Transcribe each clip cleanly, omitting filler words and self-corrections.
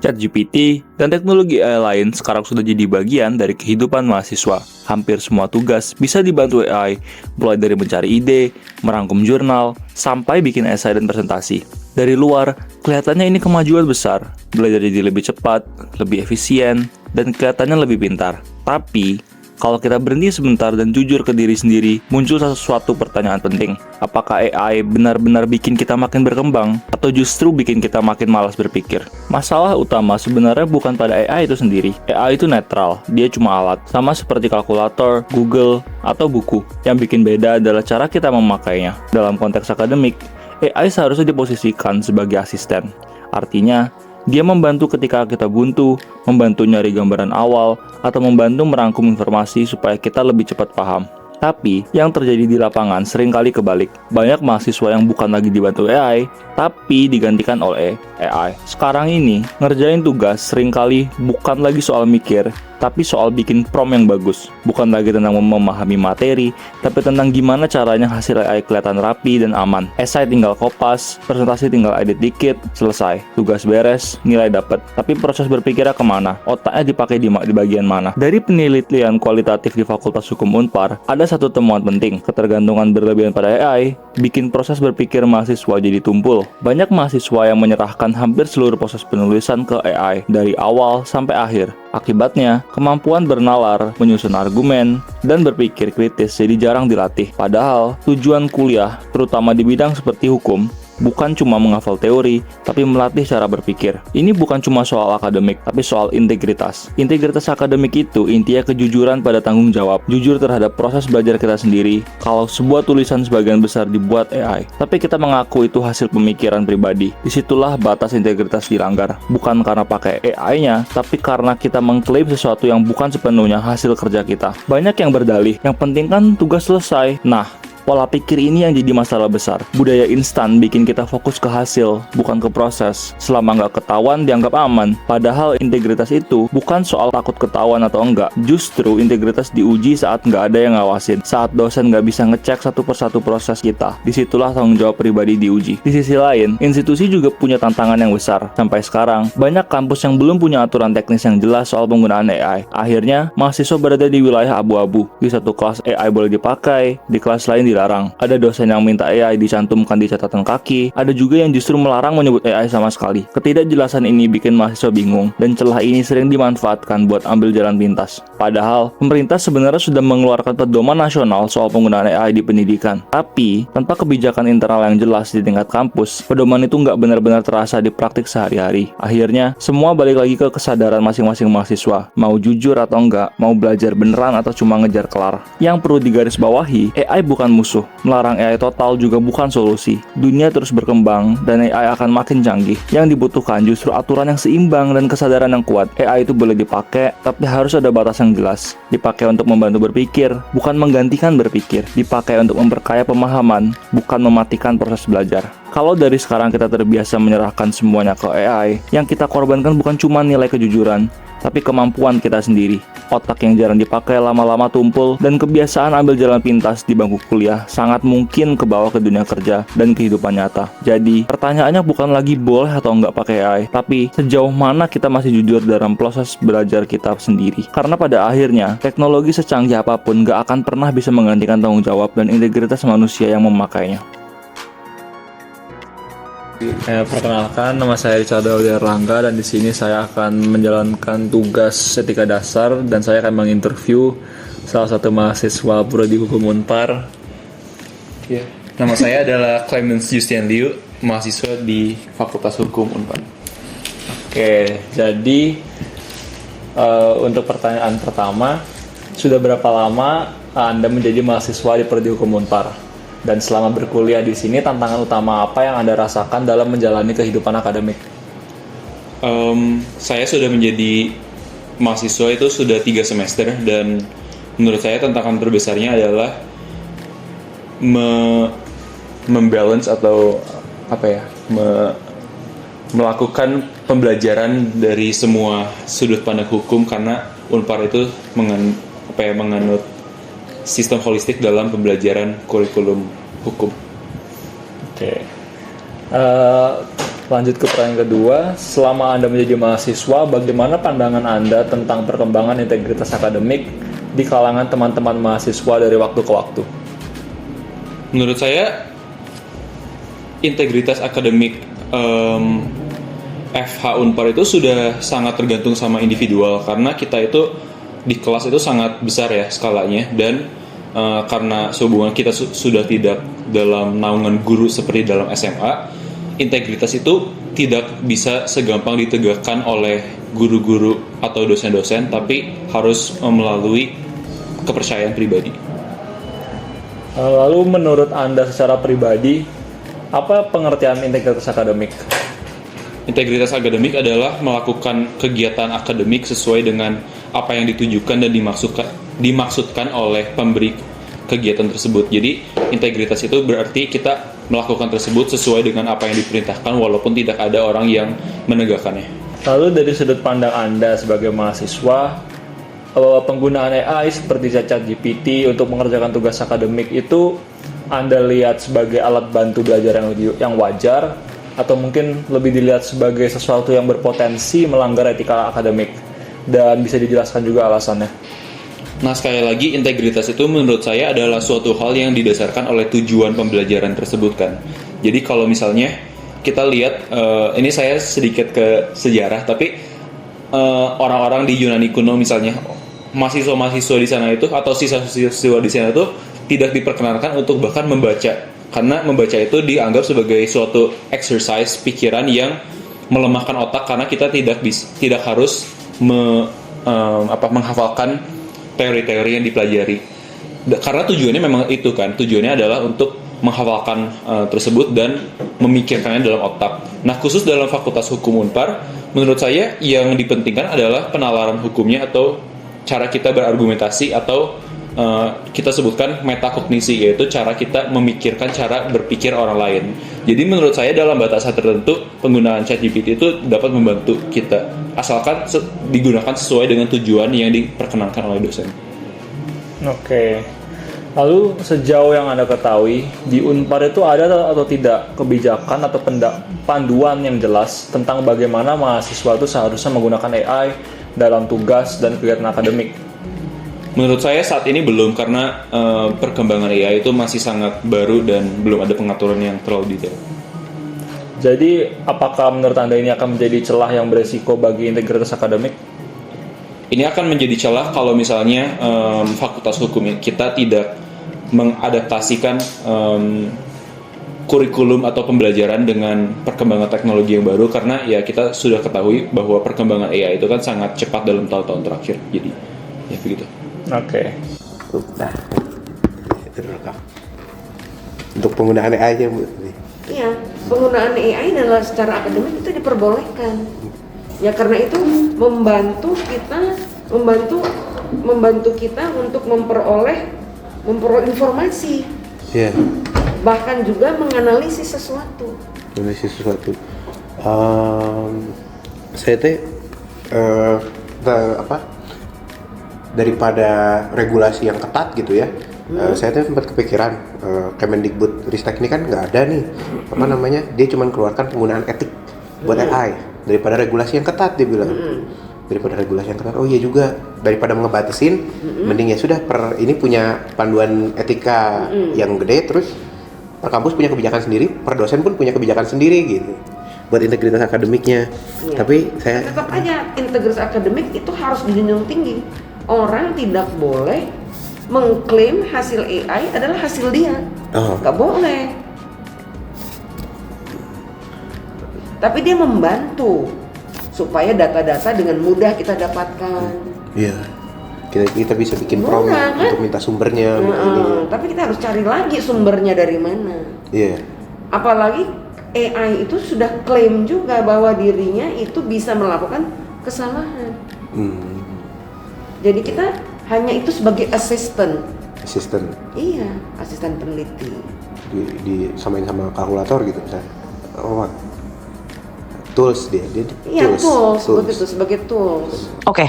ChatGPT dan teknologi AI lain sekarang sudah jadi bagian dari kehidupan mahasiswa. Hampir semua tugas bisa dibantu AI, mulai dari mencari ide, merangkum jurnal, sampai bikin esai dan presentasi. Dari luar, kelihatannya ini kemajuan besar, belajar jadi lebih cepat, lebih efisien, dan kelihatannya lebih pintar. Tapi, kalau kita berhenti sebentar dan jujur ke diri sendiri, muncul sesuatu pertanyaan penting. Apakah AI benar-benar bikin kita makin berkembang, atau justru bikin kita makin malas berpikir? Masalah utama sebenarnya bukan pada AI itu sendiri. AI itu netral, dia cuma alat. Sama seperti kalkulator, Google, atau buku. Yang bikin beda adalah cara kita memakainya. Dalam konteks akademik, AI seharusnya diposisikan sebagai asisten. Artinya, dia membantu ketika kita buntu, membantu nyari gambaran awal, atau membantu merangkum informasi supaya kita lebih cepat paham. Tapi, yang terjadi di lapangan seringkali kebalik. Banyak mahasiswa yang bukan lagi dibantu AI, tapi digantikan oleh AI. Sekarang ini, ngerjain tugas seringkali bukan lagi soal mikir, tapi soal bikin prompt yang bagus. Bukan lagi tentang memahami materi, tapi tentang gimana caranya hasil AI kelihatan rapi dan aman. Esai tinggal kopas, presentasi tinggal edit dikit, selesai. Tugas beres, nilai dapat. Tapi proses berpikirnya kemana? Otaknya dipakai di bagian mana? Dari penelitian kualitatif di Fakultas Hukum Unpar, ada satu temuan penting. Ketergantungan berlebihan pada AI bikin proses berpikir mahasiswa jadi tumpul. Banyak mahasiswa yang menyerahkan hampir seluruh proses penulisan ke AI dari awal sampai akhir. Akibatnya, kemampuan bernalar, menyusun argumen, dan berpikir kritis jadi jarang dilatih. Padahal, tujuan kuliah, terutama di bidang seperti hukum, bukan cuma menghafal teori, tapi melatih cara berpikir. Ini bukan cuma soal akademik, tapi soal integritas. Integritas akademik itu intinya kejujuran pada tanggung jawab, jujur terhadap proses belajar kita sendiri. Kalau sebuah tulisan sebagian besar dibuat AI, tapi kita mengaku itu hasil pemikiran pribadi, disitulah batas integritas dilanggar. Bukan karena pakai AI-nya, tapi karena kita mengklaim sesuatu yang bukan sepenuhnya hasil kerja kita. Banyak yang berdalih, yang penting kan tugas selesai. Nah, pola pikir ini yang jadi masalah besar. Budaya instan bikin kita fokus ke hasil, bukan ke proses. Selama nggak ketahuan, dianggap aman. Padahal integritas itu bukan soal takut ketahuan atau enggak. Justru integritas diuji saat nggak ada yang ngawasin. Saat dosen nggak bisa ngecek satu persatu proses kita. Disitulah tanggung jawab pribadi diuji. Di sisi lain, institusi juga punya tantangan yang besar. Sampai sekarang, banyak kampus yang belum punya aturan teknis yang jelas soal penggunaan AI. Akhirnya, mahasiswa berada di wilayah abu-abu. Di satu kelas AI boleh dipakai, di kelas lain dilarang. Ada dosen yang minta AI dicantumkan di catatan kaki, ada juga yang justru melarang menyebut AI sama sekali. Ketidakjelasan ini bikin mahasiswa bingung, dan celah ini sering dimanfaatkan buat ambil jalan pintas. Padahal, pemerintah sebenarnya sudah mengeluarkan pedoman nasional soal penggunaan AI di pendidikan. Tapi, tanpa kebijakan internal yang jelas di tingkat kampus, pedoman itu nggak benar-benar terasa di praktik sehari-hari. Akhirnya, semua balik lagi ke kesadaran masing-masing mahasiswa. Mau jujur atau enggak, mau belajar beneran atau cuma ngejar kelar. Yang perlu digarisbawahi, AI bukan musuh. Melarang AI total juga bukan solusi. Dunia terus berkembang dan AI akan makin canggih. Yang dibutuhkan justru aturan yang seimbang dan kesadaran yang kuat. AI itu boleh dipakai, tapi harus ada batas yang jelas. Dipakai untuk membantu berpikir, bukan menggantikan berpikir. Dipakai untuk memperkaya pemahaman, bukan mematikan proses belajar. Kalau dari sekarang kita terbiasa menyerahkan semuanya ke AI, yang kita korbankan bukan cuma nilai kejujuran, tapi kemampuan kita sendiri. Otak yang jarang dipakai lama-lama tumpul, dan kebiasaan ambil jalan pintas di bangku kuliah sangat mungkin kebawa ke dunia kerja dan kehidupan nyata. Jadi, pertanyaannya bukan lagi boleh atau enggak pakai AI, tapi sejauh mana kita masih jujur dalam proses belajar kita sendiri. Karena pada akhirnya, teknologi secanggih apapun gak akan pernah bisa menggantikan tanggung jawab dan integritas manusia yang memakainya. Perkenalkan, nama saya Richard Erlangga dan di sini saya akan menjalankan tugas etika dasar dan saya akan menginterview salah satu mahasiswa Prodi Hukum Unpar. Nama saya adalah Clemens Justian Liu, mahasiswa di Fakultas Hukum Unpar. Oke, jadi untuk pertanyaan pertama, sudah berapa lama Anda menjadi mahasiswa di Prodi Hukum Unpar? Dan selama berkuliah di sini, tantangan utama apa yang Anda rasakan dalam menjalani kehidupan akademik? Saya sudah menjadi mahasiswa itu sudah 3 semester dan menurut saya tantangan terbesarnya adalah membalance atau melakukan pembelajaran dari semua sudut pandang hukum karena Unpar itu menganut sistem holistik dalam pembelajaran kurikulum hukum. Oke. Lanjut ke pertanyaan kedua, selama Anda menjadi mahasiswa, bagaimana pandangan Anda tentang perkembangan integritas akademik di kalangan teman-teman mahasiswa dari waktu ke waktu? Menurut saya integritas akademik FH Unpar itu sudah sangat tergantung sama individual, karena kita itu di kelas itu sangat besar ya skalanya, dan karena sehubungan kita sudah tidak dalam naungan guru seperti dalam SMA, integritas itu tidak bisa segampang ditegakkan oleh guru-guru atau dosen-dosen, tapi harus melalui kepercayaan pribadi. Lalu menurut Anda secara pribadi, apa pengertian integritas akademik? Integritas akademik adalah melakukan kegiatan akademik sesuai dengan apa yang ditujukan dan dimaksudkan oleh pemberi kegiatan tersebut. Jadi integritas itu berarti kita melakukan tersebut sesuai dengan apa yang diperintahkan walaupun tidak ada orang yang menegakkannya. Lalu dari sudut pandang Anda sebagai mahasiswa, penggunaan AI seperti ChatGPT untuk mengerjakan tugas akademik itu Anda lihat sebagai alat bantu belajar yang wajar, atau mungkin lebih dilihat sebagai sesuatu yang berpotensi melanggar etika akademik, dan bisa dijelaskan juga alasannya? Nah, sekali lagi, integritas itu menurut saya adalah suatu hal yang didasarkan oleh tujuan pembelajaran tersebut kan. Jadi kalau misalnya kita lihat, ini saya sedikit ke sejarah, tapi orang-orang di Yunani kuno misalnya, mahasiswa-mahasiswa di sana itu atau siswa-siswa di sana itu tidak diperkenankan untuk bahkan membaca, karena membaca itu dianggap sebagai suatu exercise pikiran yang melemahkan otak, karena kita tidak harus menghafalkan teori-teori yang dipelajari. Karena tujuannya memang itu kan, tujuannya adalah untuk menghafalkan tersebut dan memikirkannya dalam otak. Nah, khusus dalam Fakultas Hukum Unpar, menurut saya yang dipentingkan adalah penalaran hukumnya atau cara kita berargumentasi, atau kita sebutkan metakognisi, yaitu cara kita memikirkan cara berpikir orang lain. Jadi menurut saya dalam batasan tertentu penggunaan ChatGPT itu dapat membantu kita, asalkan digunakan sesuai dengan tujuan yang diperkenankan oleh dosen. Oke. Lalu sejauh yang Anda ketahui, di Unpar itu ada atau tidak kebijakan atau panduan yang jelas tentang bagaimana mahasiswa itu seharusnya menggunakan AI dalam tugas dan kegiatan akademik? Menurut saya saat ini belum, karena perkembangan AI itu masih sangat baru dan belum ada pengaturan yang terlalu detail. Jadi, apakah menurut Anda ini akan menjadi celah yang beresiko bagi integritas akademik? Ini akan menjadi celah kalau misalnya Fakultas Hukum kita tidak mengadaptasikan kurikulum atau pembelajaran dengan perkembangan teknologi yang baru, karena ya kita sudah ketahui bahwa perkembangan AI itu kan sangat cepat dalam tahun-tahun terakhir. Jadi, ya begitu. Oke. Nah, itu rekam. Untuk penggunaan AI aja, Bu. Iya, penggunaan AI adalah secara akademik itu diperbolehkan. Ya karena itu membantu kita untuk memperoleh informasi. Iya. Bahkan juga menganalisis sesuatu. Saya teh daripada regulasi yang ketat gitu ya, saya tuh sempat kepikiran Kemendikbud Ristek ini kan nggak ada nih dia cuma keluarkan penggunaan etik buat AI, daripada regulasi yang ketat dia bilang. Daripada regulasi yang ketat, oh iya juga, daripada ngebatasin, mending ya sudah ini punya panduan etika yang gede, terus per kampus punya kebijakan sendiri, per dosen pun punya kebijakan sendiri gitu buat integritas akademiknya. Ya. Tapi saya tetap aja integritas akademik itu harus dijunjung tinggi. Orang tidak boleh mengklaim hasil AI adalah hasil dia. Nggak boleh. Tapi dia membantu supaya data-data dengan mudah kita dapatkan. Iya. Kita bisa bikin prompt kan? untuk minta sumbernya. Tapi kita harus cari lagi sumbernya dari mana. Iya. Apalagi AI itu sudah klaim juga bahwa dirinya itu bisa melakukan kesalahan. Jadi kita hanya itu sebagai asisten. Iya, asisten peneliti. Disamain sama kalkulator gitu misalnya. Tools dia Iya, tools. Begitu sebagai tools. Oke.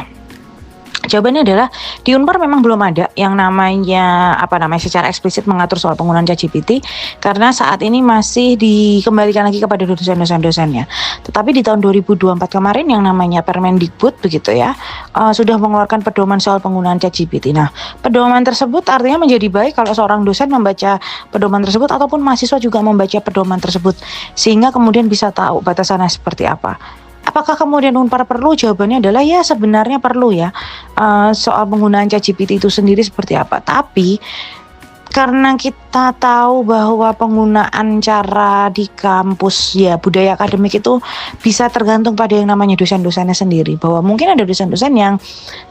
Jawabannya adalah di Unpar memang belum ada yang namanya secara eksplisit mengatur soal penggunaan ChatGPT karena saat ini masih dikembalikan lagi kepada dosen-dosennya. Tetapi di tahun 2024 kemarin yang namanya Permendikbud begitu ya sudah mengeluarkan pedoman soal penggunaan ChatGPT. Nah, pedoman tersebut artinya menjadi baik kalau seorang dosen membaca pedoman tersebut ataupun mahasiswa juga membaca pedoman tersebut sehingga kemudian bisa tahu batasannya seperti apa. Apakah kemudian Unpar perlu? Jawabannya adalah ya sebenarnya perlu ya. Soal penggunaan ChatGPT itu sendiri seperti apa. Tapi karena kita tahu bahwa penggunaan cara di kampus ya budaya akademik itu bisa tergantung pada yang namanya dosen-dosennya sendiri. Bahwa mungkin ada dosen-dosen yang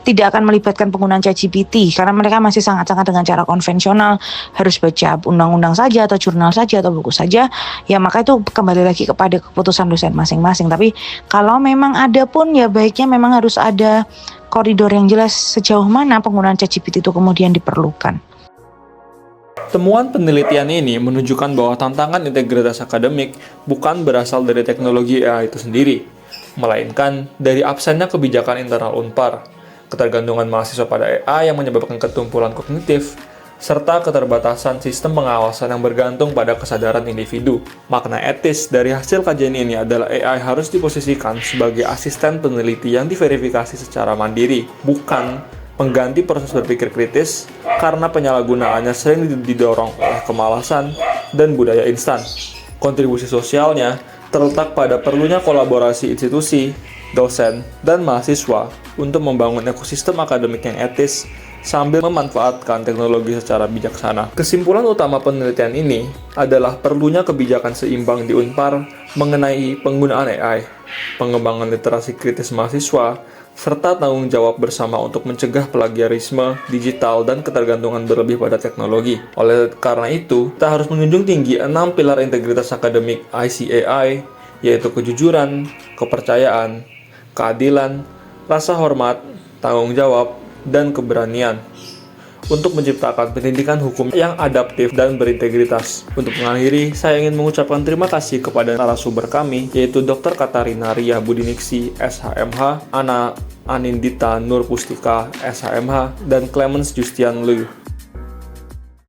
tidak akan melibatkan penggunaan ChatGPT karena mereka masih sangat-sangat dengan cara konvensional, harus baca undang-undang saja atau jurnal saja atau buku saja. Ya maka itu kembali lagi kepada keputusan dosen masing-masing. Tapi kalau memang ada pun ya baiknya memang harus ada koridor yang jelas sejauh mana penggunaan ChatGPT itu kemudian diperlukan. Temuan penelitian ini menunjukkan bahwa tantangan integritas akademik bukan berasal dari teknologi AI itu sendiri, melainkan dari absennya kebijakan internal Unpar, ketergantungan mahasiswa pada AI yang menyebabkan ketumpulan kognitif, serta keterbatasan sistem pengawasan yang bergantung pada kesadaran individu. Makna etis dari hasil kajian ini adalah AI harus diposisikan sebagai asisten peneliti yang diverifikasi secara mandiri, bukan pengganti proses berpikir kritis karena penyalahgunaannya sering didorong oleh kemalasan dan budaya instan. Kontribusi sosialnya terletak pada perlunya kolaborasi institusi, dosen, dan mahasiswa untuk membangun ekosistem akademik yang etis sambil memanfaatkan teknologi secara bijaksana. Kesimpulan utama penelitian ini adalah perlunya kebijakan seimbang di Unpar mengenai penggunaan AI, pengembangan literasi kritis mahasiswa, serta tanggung jawab bersama untuk mencegah plagiarisme digital dan ketergantungan berlebih pada teknologi. Oleh karena itu, kita harus menjunjung tinggi 6 pilar integritas akademik ICAI, yaitu kejujuran, kepercayaan, keadilan, rasa hormat, tanggung jawab, dan keberanian untuk menciptakan pendidikan hukum yang adaptif dan berintegritas. Untuk mengakhiri, saya ingin mengucapkan terima kasih kepada narasumber kami, yaitu Dr. Katarina Ria Budiningsi, SHMH, Ana Anindita Nur Pustika, SHMH, dan Clemens Justian Liu,